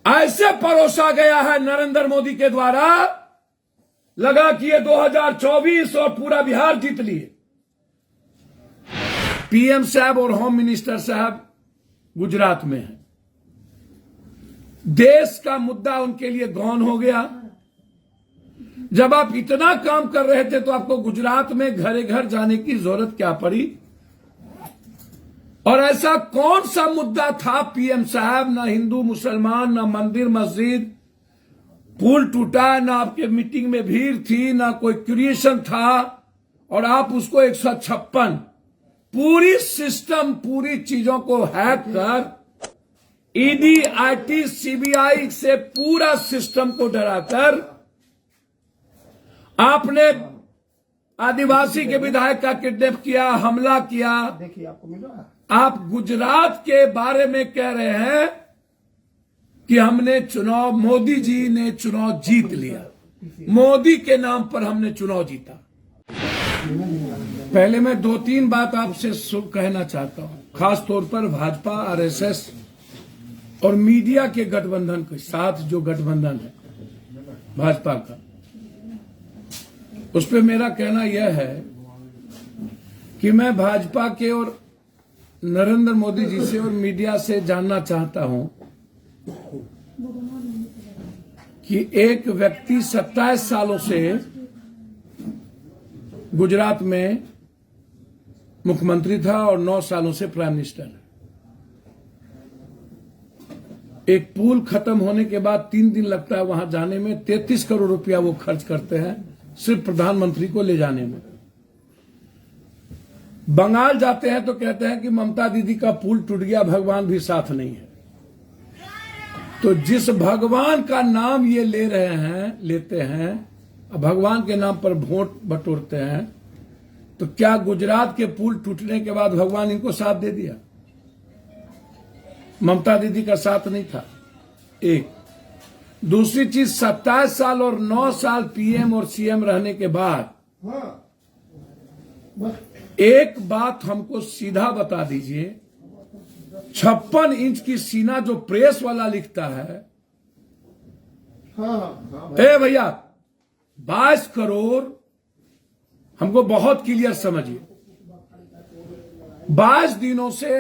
ऐसे परोसा गया है नरेंद्र मोदी के द्वारा, लगा कि ये 2024 और पूरा बिहार जीत लिए। पीएम साहब और होम मिनिस्टर साहब गुजरात में हैं। देश का मुद्दा उनके लिए गौन हो गया। जब आप इतना काम कर रहे थे तो आपको गुजरात में घरे घर जाने की जरूरत क्या पड़ी? और ऐसा कौन सा मुद्दा था पीएम साहब? ना हिंदू मुसलमान, ना मंदिर मस्जिद, पुल टूटा, ना आपके मीटिंग में भीड़ थी, ना कोई क्रिएशन था, और आप उसको 156 पूरी सिस्टम, पूरी चीजों को हैक कर ईडी, आईटी, सीबीआई से पूरा सिस्टम को डराकर आपने आदिवासी के विधायक का किडनैप किया, हमला किया। देखिए आपको मिल रहा है। आप गुजरात के बारे में कह रहे हैं कि हमने चुनाव, मोदी जी ने चुनाव जीत लिया, मोदी के नाम पर हमने चुनाव जीता। पहले मैं 2-3 बात आपसे कहना चाहता हूं, खास तौर पर भाजपा, आरएसएस और मीडिया के गठबंधन के साथ जो गठबंधन है भाजपा का, उस पर मेरा कहना यह है कि मैं भाजपा के और नरेंद्र मोदी जी से और मीडिया से जानना चाहता हूं कि एक व्यक्ति 27 सालों से गुजरात में मुख्यमंत्री था और 9 सालों से प्राइम मिनिस्टर है। एक पुल खत्म होने के बाद 3 दिन लगता है वहां जाने में, 33 करोड़ रुपया वो खर्च करते हैं सिर्फ प्रधानमंत्री को ले जाने में। बंगाल जाते हैं तो कहते हैं कि ममता दीदी का पुल टूट गया, भगवान भी साथ नहीं है। तो जिस भगवान का नाम ये लेते हैं, भगवान के नाम पर वोट बटोरते हैं, तो क्या गुजरात के पुल टूटने के बाद भगवान इनको साथ दे दिया? ममता दीदी का साथ नहीं था। एक दूसरी चीज, 27 साल और 9 साल पीएम और सीएम रहने के बाद एक बात हमको सीधा बता दीजिए, 56 इंच की सीना जो प्रेस वाला लिखता है, ए भैया 22 करोड़, हमको बहुत क्लियर समझिए, 22 दिनों से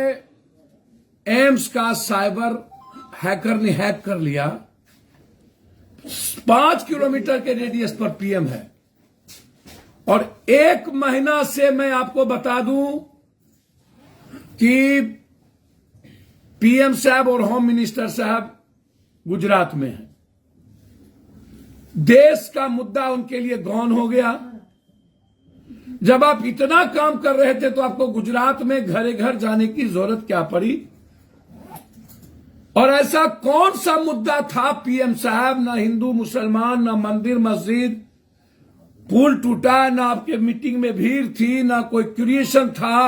एम्स का साइबर हैकर ने हैक कर लिया। 5 किलोमीटर के रेडियस पर पीएम है, और 1 महीना से मैं आपको बता दूं कि पीएम साहब और होम मिनिस्टर साहब गुजरात में हैं। देश का मुद्दा उनके लिए गौन हो गया। जब आप इतना काम कर रहे थे तो आपको गुजरात में घरे घर जाने की जरूरत क्या पड़ी? और ऐसा कौन सा मुद्दा था पीएम साहब? ना हिंदू मुसलमान, ना मंदिर मस्जिद, पुल टूटा, ना आपके मीटिंग में भीड़ थी, ना कोई क्रिएशन था,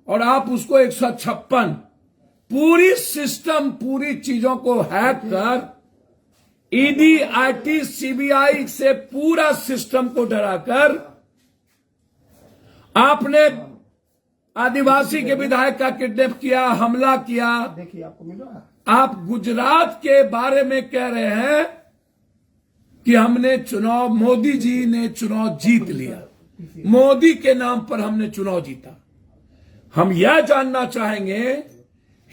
और आप उसको 156 पूरी सिस्टम, पूरी चीजों को हैक कर ईडी, आईटी, सीबीआई से पूरा सिस्टम को डराकर आपने आदिवासी के विधायक का किडनैप किया, हमला किया। देखिए आपको मिल रहा है। आप गुजरात के बारे में कह रहे हैं कि हमने चुनाव, मोदी जी ने चुनाव जीत लिया, मोदी के नाम पर हमने चुनाव जीता। हम यह जानना चाहेंगे,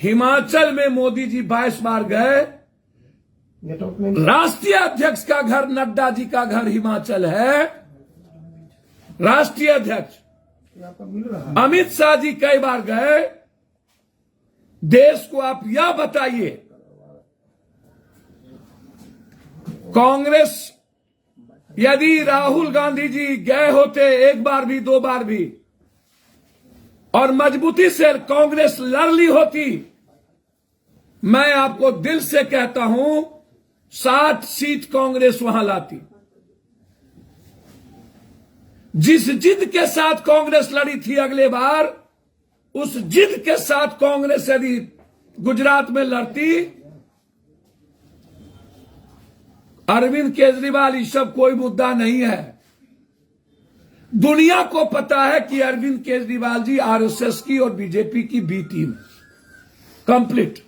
हिमाचल में मोदी जी 22 बार गए, राष्ट्रीय अध्यक्ष का घर, नड्डा जी का घर हिमाचल है, राष्ट्रीय अध्यक्ष अमित शाह जी कई बार गए। देश को आप यह बताइए, कांग्रेस, यदि राहुल गांधी जी गए होते 1 बार भी, 2 बार भी, और मजबूती से कांग्रेस लड़ ली होती, मैं आपको दिल से कहता हूं 60 सीट कांग्रेस वहां लाती। जिस जिद के साथ कांग्रेस लड़ी थी अगले बार, उस जिद के साथ कांग्रेस यदि गुजरात में लड़ती, अरविंद केजरीवाल ये सब कोई मुद्दा नहीं है। दुनिया को पता है कि अरविंद केजरीवाल जी आरएसएस की और बीजेपी की बी टीम कंप्लीट।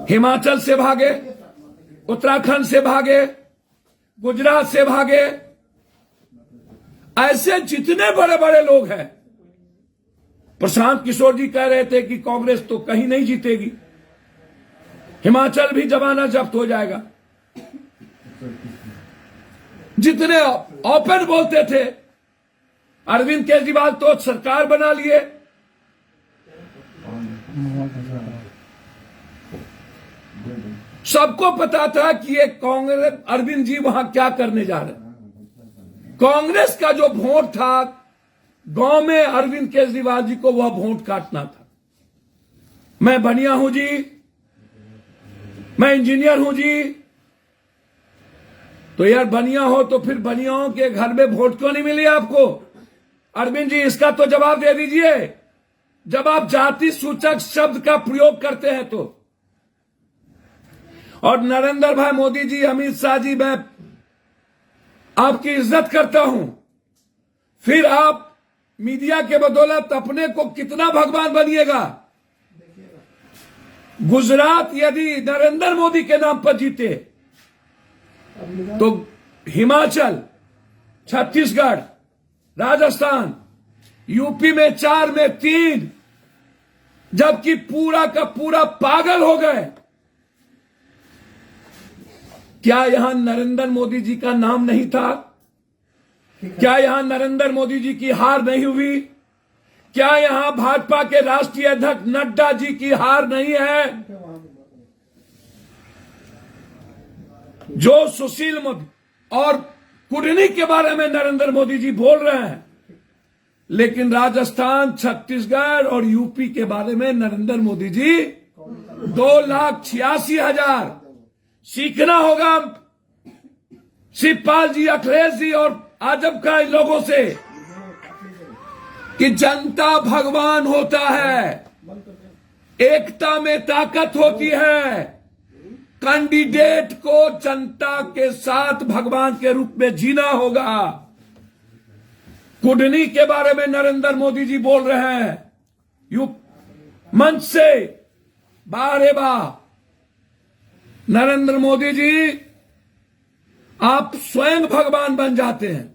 हिमाचल से भागे, उत्तराखंड से भागे, गुजरात से भागे, ऐसे जितने बड़े बड़े लोग हैं। प्रशांत किशोर जी कह रहे थे कि कांग्रेस तो कहीं नहीं जीतेगी, हिमाचल भी जमाना जब्त हो जाएगा। जितने ओपन बोलते थे, अरविंद केजरीवाल तो सरकार बना लिए। सबको पता था कि ये कांग्रेस, अरविंद जी वहां क्या करने जा रहे हैं। कांग्रेस का जो वोट था गांव में, अरविंद केजरीवाल जी को वह वोट काटना था। मैं बनिया हूं जी, मैं इंजीनियर हूं जी, तो यार बनिया हो तो फिर बनियाओं के घर में वोट क्यों नहीं मिली आपको? अरविंद जी इसका तो जवाब दे दीजिए, जब आप जाति सूचक शब्द का प्रयोग करते हैं तो। और नरेंद्र भाई मोदी जी, अमित शाह जी, मैं आपकी इज्जत करता हूं, फिर आप मीडिया के बदौलत अपने को कितना भगवान बनिएगा। गुजरात यदि नरेंद्र मोदी के नाम पर जीते तो हिमाचल, छत्तीसगढ़, राजस्थान, यूपी में 4 में 3, जबकि पूरा का पूरा पागल हो गए। क्या यहां नरेंद्र मोदी जी का नाम नहीं था? क्या यहां नरेंद्र मोदी जी की हार नहीं हुई? क्या यहां भाजपा के राष्ट्रीय अध्यक्ष नड्डा जी की हार नहीं है? जो सुशील मोदी और कुडनी के बारे में नरेंद्र मोदी जी बोल रहे हैं, लेकिन राजस्थान, छत्तीसगढ़ और यूपी के बारे में नरेंद्र मोदी जी 2,86,000। सीखना होगा शिवपाल जी, अखिलेश जी और आजम का इन लोगों से कि जनता भगवान होता है, एकता में ताकत होती है। कैंडिडेट को जनता के साथ भगवान के रूप में जीना होगा। कुडनी के बारे में नरेंद्र मोदी जी बोल रहे हैं मंच से, बारे बार। नरेंद्र मोदी जी, आप स्वयं भगवान बन जाते हैं।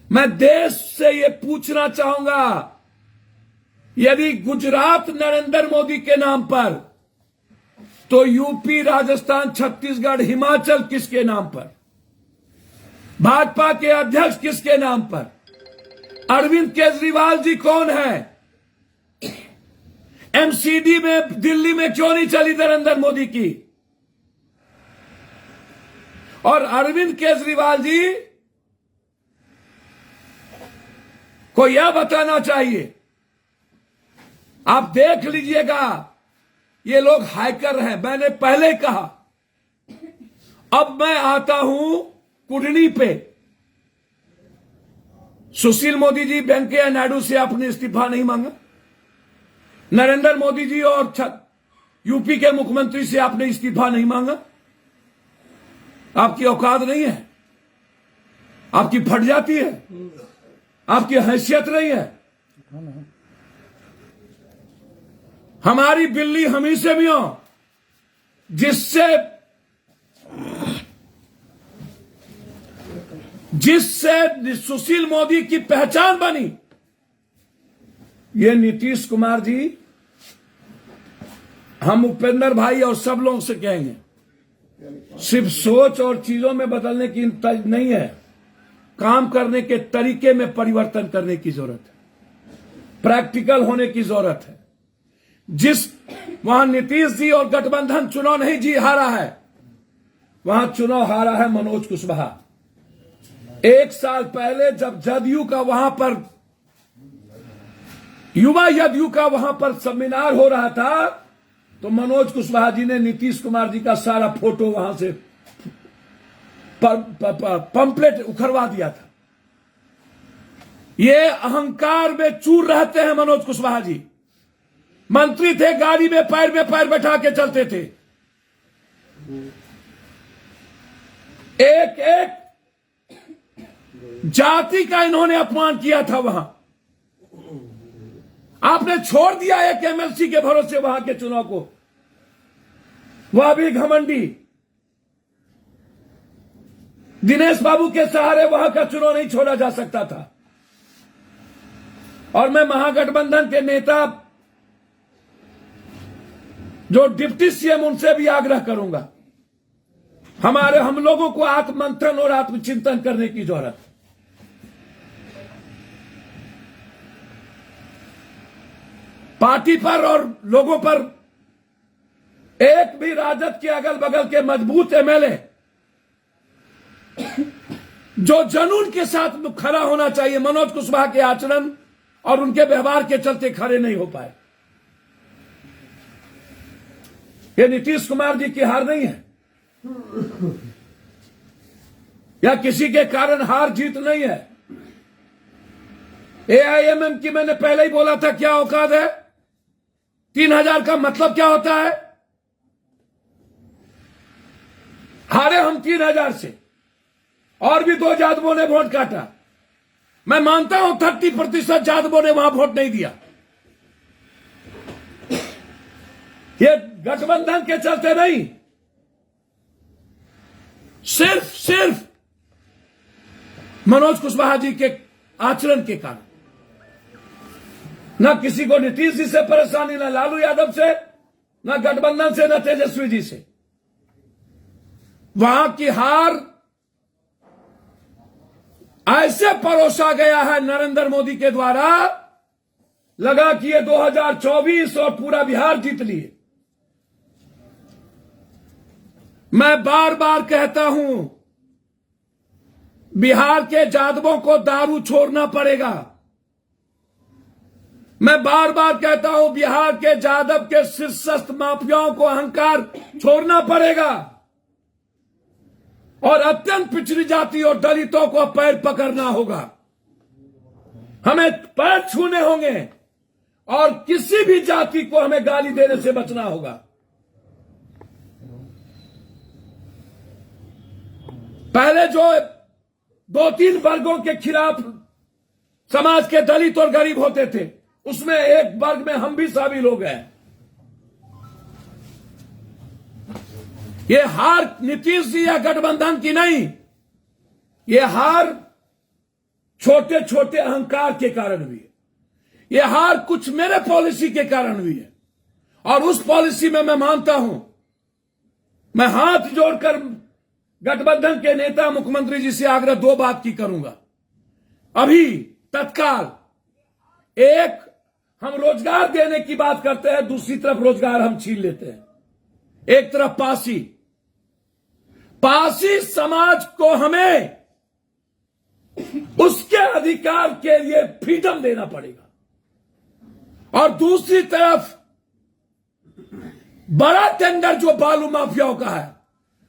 मैं देश से ये पूछना चाहूंगा, यदि गुजरात नरेंद्र मोदी के नाम पर, तो यूपी, राजस्थान, छत्तीसगढ़, हिमाचल किसके नाम पर? भाजपा के अध्यक्ष किसके नाम पर? अरविंद केजरीवाल जी कौन है? एमसीडी में दिल्ली में क्यों नहीं चली नरेंद्र मोदी की? और अरविंद केजरीवाल जी को यह बताना चाहिए, आप देख लीजिएगा, ये लोग हैकर हैं। मैंने पहले कहा, अब मैं आता हूं कुडनी पे। सुशील मोदी जी, वेंकैया नायडू से आपने इस्तीफा नहीं मांगा। नरेंद्र मोदी जी और यूपी के मुख्यमंत्री से आपने इस्तीफा नहीं मांगा। आपकी औकात नहीं है, आपकी फट जाती है, आपकी हैसियत नहीं है। हमारी बिल्ली हमी से भी हो, जिससे सुशील मोदी की पहचान बनी। ये नीतीश कुमार जी, हम उपेंद्र भाई और सब लोगों से कहेंगे, सिर्फ सोच और चीजों में बदलने की नहीं है, काम करने के तरीके में परिवर्तन करने की जरूरत है, प्रैक्टिकल होने की जरूरत है। वहां नीतीश जी और गठबंधन चुनाव नहीं जी हारा है, वहां चुनाव हारा है मनोज कुशवाहा। 1 साल पहले जब जदयू का वहां पर, युवा जदयू का वहां पर सेमिनार हो रहा था, तो मनोज कुशवाहा जी ने नीतीश कुमार जी का सारा फोटो वहां से पंपलेट उखड़वा दिया था। ये अहंकार में चूर रहते हैं मनोज कुशवाहा जी। मंत्री थे, गाड़ी में पैर बैठा के चलते थे। एक एक जाति का इन्होंने अपमान किया था वहां। आपने छोड़ दिया एक एमएलसी के भरोसे वहां के चुनाव को। वह भी घमंडी। दिनेश बाबू के सहारे वहां का चुनाव नहीं छोड़ा जा सकता था। और मैं महागठबंधन के नेता जो डिप्टी सीएम उनसे भी आग्रह करूंगा, हम लोगों को आत्ममंथन और आत्मचिंतन करने की जरूरत है। पार्टी पर और लोगों पर एक भी राजद के अगल बगल के मजबूत एमएलए जो जुनून के साथ खड़ा होना चाहिए, मनोज कुशवाहा के आचरण और उनके व्यवहार के चलते खड़े नहीं हो पाए। ये नीतीश कुमार जी की हार नहीं है, या किसी के कारण हार जीत नहीं है। एआईएमएम की मैंने पहले ही बोला था क्या औकात है। 3000 का मतलब क्या होता है? हारे हम 3000 से, और भी 2 जादवों ने वोट काटा। मैं मानता हूं 30% जादवों ने वहां वोट नहीं दिया। ये गठबंधन के चलते नहीं, सिर्फ मनोज कुशवाहा जी के आचरण के कारण। न किसी को नीतीश जी से परेशानी, न लालू यादव से, न गठबंधन से, न तेजस्वी जी से। वहां की हार ऐसे परोसा गया है नरेंद्र मोदी के द्वारा, लगा कि ये 2024 और पूरा बिहार जीत लिए। मैं बार बार कहता हूं, बिहार के जादवों को दारू छोड़ना पड़ेगा। मैं बार बार कहता हूं, बिहार के जादव के शीर्षस्थ माफियाओं को अहंकार छोड़ना पड़ेगा और अत्यंत पिछड़ी जाति और दलितों को पैर पकड़ना होगा। हमें पैर छूने होंगे और किसी भी जाति को हमें गाली देने से बचना होगा। पहले जो 2-3 वर्गों के खिलाफ समाज के दलित और गरीब होते थे, उसमें एक वर्ग में हम भी शामिल हो गए। ये हार नीतीश जी या गठबंधन की नहीं, ये हार छोटे छोटे अहंकार के कारण भी है। ये हार कुछ मेरे पॉलिसी के कारण भी है। और उस पॉलिसी में मैं मानता हूं, मैं हाथ जोड़कर गठबंधन के नेता मुख्यमंत्री जी से आग्रह 2 बात की करूंगा। अभी तत्काल एक, हम रोजगार देने की बात करते हैं, दूसरी तरफ रोजगार हम छीन लेते हैं। एक तरफ पासी समाज को हमें उसके अधिकार के लिए फ्रीडम देना पड़ेगा, और दूसरी तरफ बड़ा टेंडर जो बालू माफियाओं का है,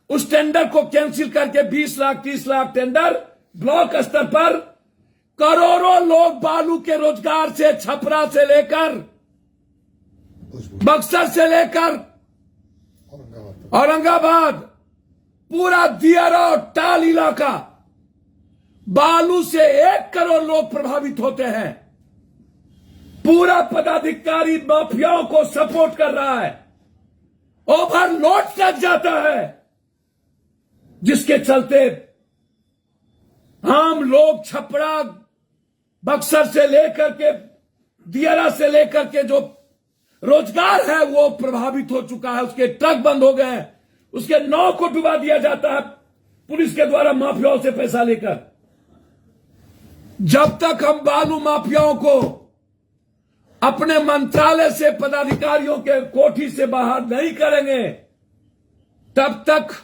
उस टेंडर को कैंसिल करके 20 लाख 30 लाख टेंडर ब्लॉक स्तर पर करोड़ों लोग बालू के रोजगार से, छपरा से लेकर बक्सर से लेकर औरंगाबाद, पूरा दियारा और टाल इलाका, बालू से 1 करोड़ लोग प्रभावित होते हैं। पूरा पदाधिकारी माफियाओं को सपोर्ट कर रहा है, ओवरलोड लग जाता है, जिसके चलते आम लोग छपरा, बक्सर से लेकर के दियारा से लेकर के जो रोजगार है वो प्रभावित हो चुका है। उसके ट्रक बंद हो गए हैं, उसके नाव को डुबा दिया जाता है पुलिस के द्वारा माफियाओं से पैसा लेकर। जब तक हम बालू माफियाओं को अपने मंत्रालय से, पदाधिकारियों के कोठी से बाहर नहीं करेंगे, तब तक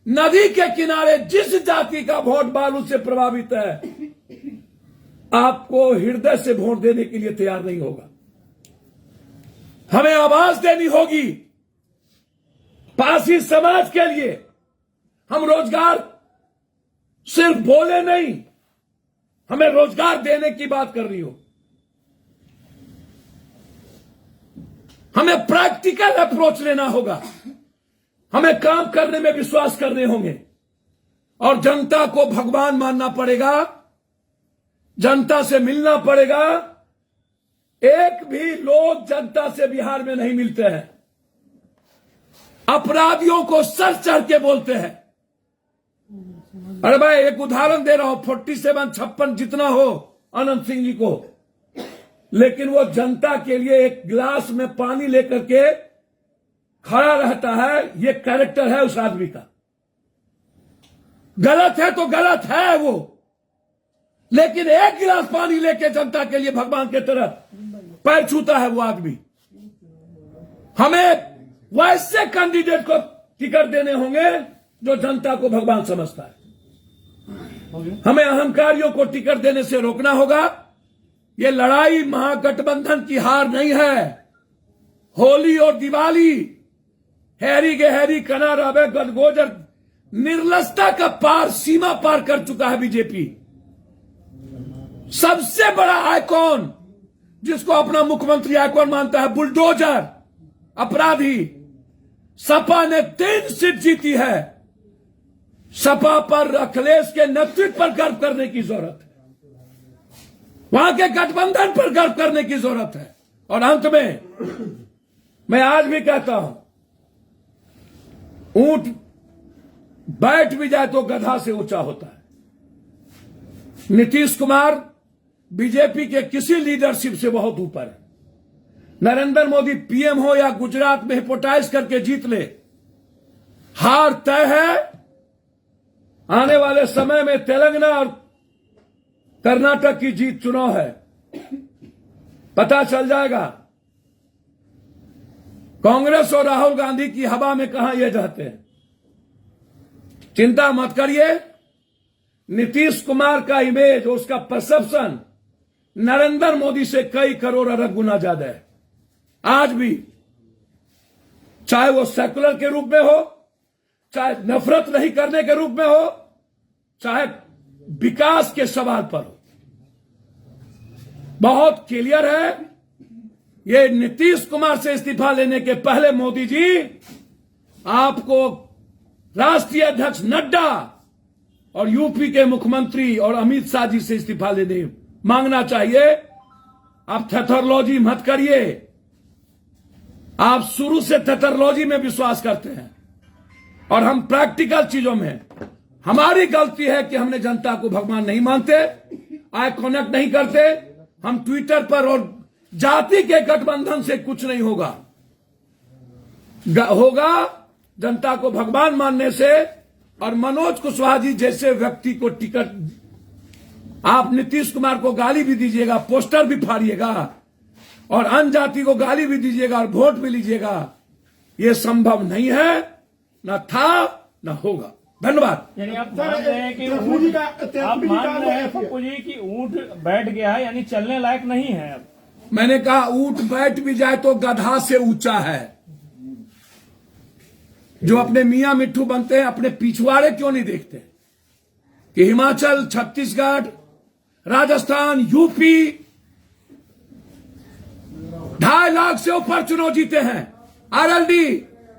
नदी के किनारे जिस जाति का वोट बालू से प्रभावित है, आपको हृदय से वोट देने के लिए तैयार नहीं होगा। हमें आवाज देनी होगी पासी समाज के लिए। हम रोजगार सिर्फ बोले नहीं, हमें रोजगार देने की बात कर रही हो। हमें प्रैक्टिकल अप्रोच लेना होगा, हमें काम करने में विश्वास करने होंगे, और जनता को भगवान मानना पड़ेगा, जनता से मिलना पड़ेगा। एक भी लोग जनता से बिहार में नहीं मिलते हैं। अपराधियों को सर चढ़ के बोलते हैं। अरे भाई एक उदाहरण दे रहा हूं, 47 56 जितना हो अनंत सिंह जी को, लेकिन वो जनता के लिए एक गिलास में पानी लेकर के खड़ा रहता है। ये कैरेक्टर है उस आदमी का। गलत है तो गलत है वो, लेकिन एक गिलास पानी लेके जनता के लिए भगवान के तरह पैर छूता है वो आदमी। हमें वैसे कैंडिडेट को टिकट देने होंगे जो जनता को भगवान समझता है। हमें अहंकारियों को टिकट देने से रोकना होगा। ये लड़ाई महागठबंधन की हार नहीं है। होली और दिवाली, हैरी गहरी कना रवे गदगोजर, निर्लजता का पार, सीमा पार कर चुका है बीजेपी। सबसे बड़ा आइकॉन जिसको अपना मुख्यमंत्री आइकॉन मानता है, बुलडोजर अपराधी, सपा ने 3 सीट जीती है। सपा पर अखिलेश के नेतृत्व पर गर्व करने की जरूरत है, वहां के गठबंधन पर गर्व करने की जरूरत है। और अंत में मैं आज भी कहता हूं, ऊंट बैठ भी जाए तो गधा से ऊंचा होता है। नीतीश कुमार बीजेपी के किसी लीडरशिप से बहुत ऊपर है। नरेंद्र मोदी पीएम हो या गुजरात में हिपोटाइज करके जीत ले, हार तय है। आने वाले समय में तेलंगाना और कर्नाटक की जीत चुनाव है, पता चल जाएगा कांग्रेस और राहुल गांधी की हवा में कहां ये जाते हैं। चिंता मत करिए, नीतीश कुमार का इमेज, उसका परसेप्शन नरेंद्र मोदी से कई करोड़ अरब गुना ज्यादा है। आज भी, चाहे वो सेकुलर के रूप में हो, चाहे नफरत नहीं करने के रूप में हो, चाहे विकास के सवाल पर हो, बहुत क्लियर है। ये नीतीश कुमार से इस्तीफा लेने के पहले मोदी जी आपको राष्ट्रीय अध्यक्ष नड्डा और यूपी के मुख्यमंत्री और अमित शाह जी से इस्तीफा लेने मांगना चाहिए। आप थेथरोलॉजी मत करिए। आप शुरू से थेथरोलॉजी में विश्वास करते हैं और हम प्रैक्टिकल चीजों में। हमारी गलती है कि हमने जनता को भगवान नहीं मानते, आई कनेक्ट नहीं करते। हम ट्विटर पर और जाति के गठबंधन से कुछ नहीं होगा जनता को भगवान मानने से। और मनोज कुशवाहा जी जैसे व्यक्ति को टिकट, आप नीतीश कुमार को गाली भी दीजिएगा, पोस्टर भी फाड़िएगा और अन्य जाति को गाली भी दीजिएगा और वोट भी लीजिएगा, ये संभव नहीं है, न था न होगा। धन्यवाद। यानी आप मान रहे हैं कि आप मान रहे हैं पप्पू जी कि ऊंट बैठ गया है, यानी चलने लायक नहीं है अब। मैंने कहा ऊंट बैठ भी जाए तो गधा से ऊंचा है। जो अपने मियां मिट्ठू बनते हैं, अपने पिछवाड़े क्यों नहीं देखते कि हिमाचल, छत्तीसगढ़, राजस्थान, यूपी 2.5 लाख से ऊपर चुनाव जीते हैं। आरएलडी,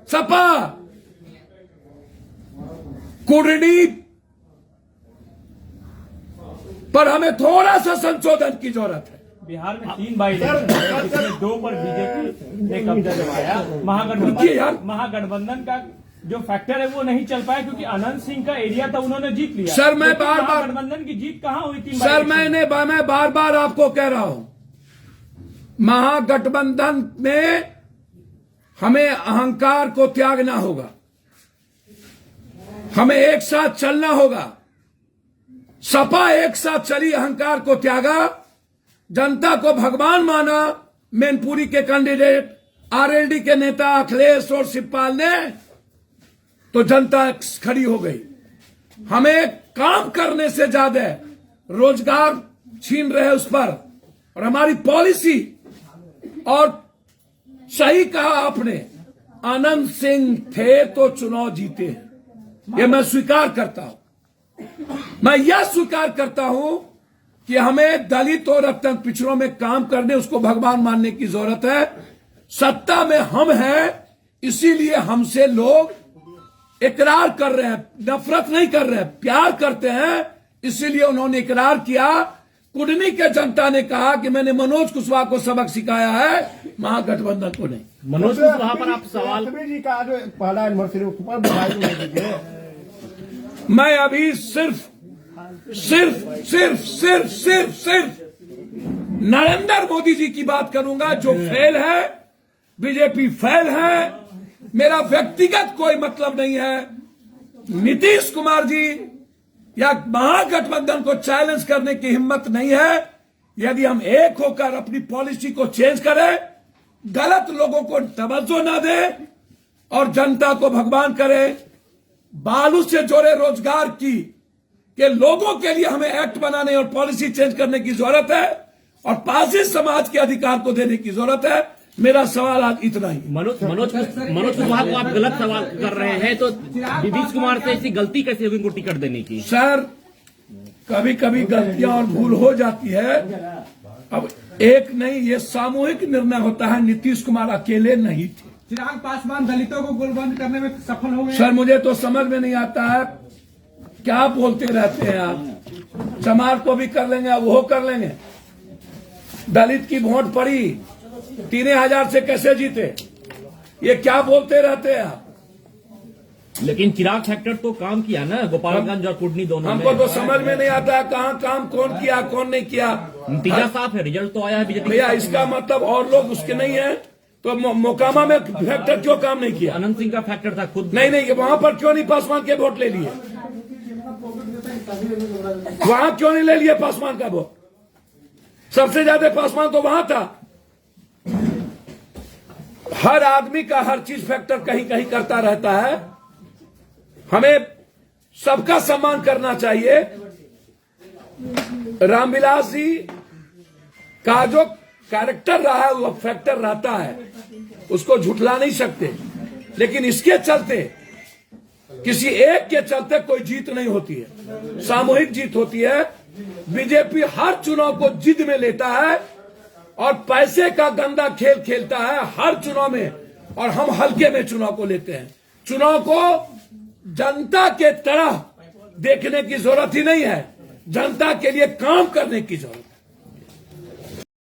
सपा, कुर्णी पर हमें थोड़ा सा संशोधन की जरूरत है। बिहार में 3 बाई इलेक्शन है, जिसमें 2 पर बीजेपी ने कब्जा जमाया। महागठबंधन का जो फैक्टर है वो नहीं चल पाया क्योंकि अनंत सिंह का एरिया था, उन्होंने जीत लिया। सर मैं बार बार गठबंधन की जीत कहां हुई थी? सर मैं बार बार आपको कह रहा हूं, महागठबंधन में हमें अहंकार को त्यागना होगा, हमें एक साथ चलना होगा। सपा एक साथ चली, अहंकार को त्यागा, जनता को भगवान माना। मैनपुरी के कैंडिडेट, आरएलडी के नेता अखिलेश और शिवपाल ने, तो जनता खड़ी हो गई। हमें काम करने से ज्यादा रोजगार छीन रहे उस पर, और हमारी पॉलिसी। और सही कहा आपने, अनंत सिंह थे तो चुनाव जीते हैं, यह मैं स्वीकार करता हूं। मैं यह स्वीकार करता हूं कि हमें दलित और अत्यंत पिछड़ों में काम करने, उसको भगवान मानने की जरूरत है। सत्ता में हम हैं, इसीलिए हमसे लोग इकरार कर रहे हैं, नफरत नहीं कर रहे हैं, प्यार करते हैं। इसीलिए उन्होंने इकरार किया कुडनी के जनता ने कहा कि मैंने मनोज कुशवाहा को सबक सिखाया है, महागठबंधन को नहीं। मनोज कुशवाहा पर आप सवाल कबीर जी का जो पहला एनिवर्सरी पर बधाई नहीं दीजिए। मैं अभी सिर्फ नरेंद्र मोदी जी की बात करूंगा, जो फेल है, बीजेपी फेल है। मेरा व्यक्तिगत कोई मतलब नहीं है। नीतीश कुमार जी या महागठबंधन को चैलेंज करने की हिम्मत नहीं है। यदि हम एक होकर अपनी पॉलिसी को चेंज करें, गलत लोगों को तवज्जो ना दें और जनता को भगवान करें, बालू से जोड़े रोजगार की के लोगों के लिए हमें एक्ट बनाने और पॉलिसी चेंज करने की जरूरत है और पारसी समाज के अधिकार को देने की जरूरत है। मेरा सवाल आज इतना ही। मनोज कुशवाहा को आप गलत सवाल कर रहे हैं, तो नीतीश कुमार से ऐसी गलती कैसे होगी उनको टिकट देने की? सर, कभी कभी गलतियां और भूल हो जाती है। अब एक नहीं, ये सामूहिक निर्णय होता है। नीतीश कुमार अकेले नहीं थे। चिराग पासवान दलितों को गोलबंद करने में सफल हो गए। सर, मुझे तो समझ में नहीं आता है, क्या बोलते रहते हैं आप। चमार को भी कर लेंगे, अब वो कर लेंगे। दलित की वोट पड़ी, 3,000 से कैसे जीते? ये क्या बोलते रहते हैं आप। लेकिन चिराग फैक्टर तो काम किया ना, गोपालगंज और कुडनी दोनों हमको में। तो समझ में नहीं आता है कहाँ काम कौन किया कौन नहीं किया। नतीजा साफ है, रिजल्ट तो आया है बीजेपी। भैया, इसका मतलब और लोग उसके नहीं है तो मोकामा में फैक्टर क्यों काम नहीं किया? अनंत सिंह का फैक्टर था खुद। नहीं, वहां पर क्यों नहीं पासवान के वोट ले लिए? वहां क्यों नहीं ले लिए पासवान का वोट? सबसे ज्यादा पासवान तो वहां था। हर आदमी का हर चीज फैक्टर कहीं कहीं करता रहता है। हमें सबका सम्मान करना चाहिए। रामविलास जी का जो कैरेक्टर रहा है वो फैक्टर रहता है, उसको झुठला नहीं सकते। लेकिन इसके चलते, किसी एक के चलते कोई जीत नहीं होती है, सामूहिक जीत होती है। बीजेपी हर चुनाव को जिद में लेता है और पैसे का गंदा खेल खेलता है हर चुनाव में, और हम हल्के में चुनाव को लेते हैं। चुनाव को जनता के तरह देखने की जरूरत ही नहीं है, जनता के लिए काम करने की जरूरत।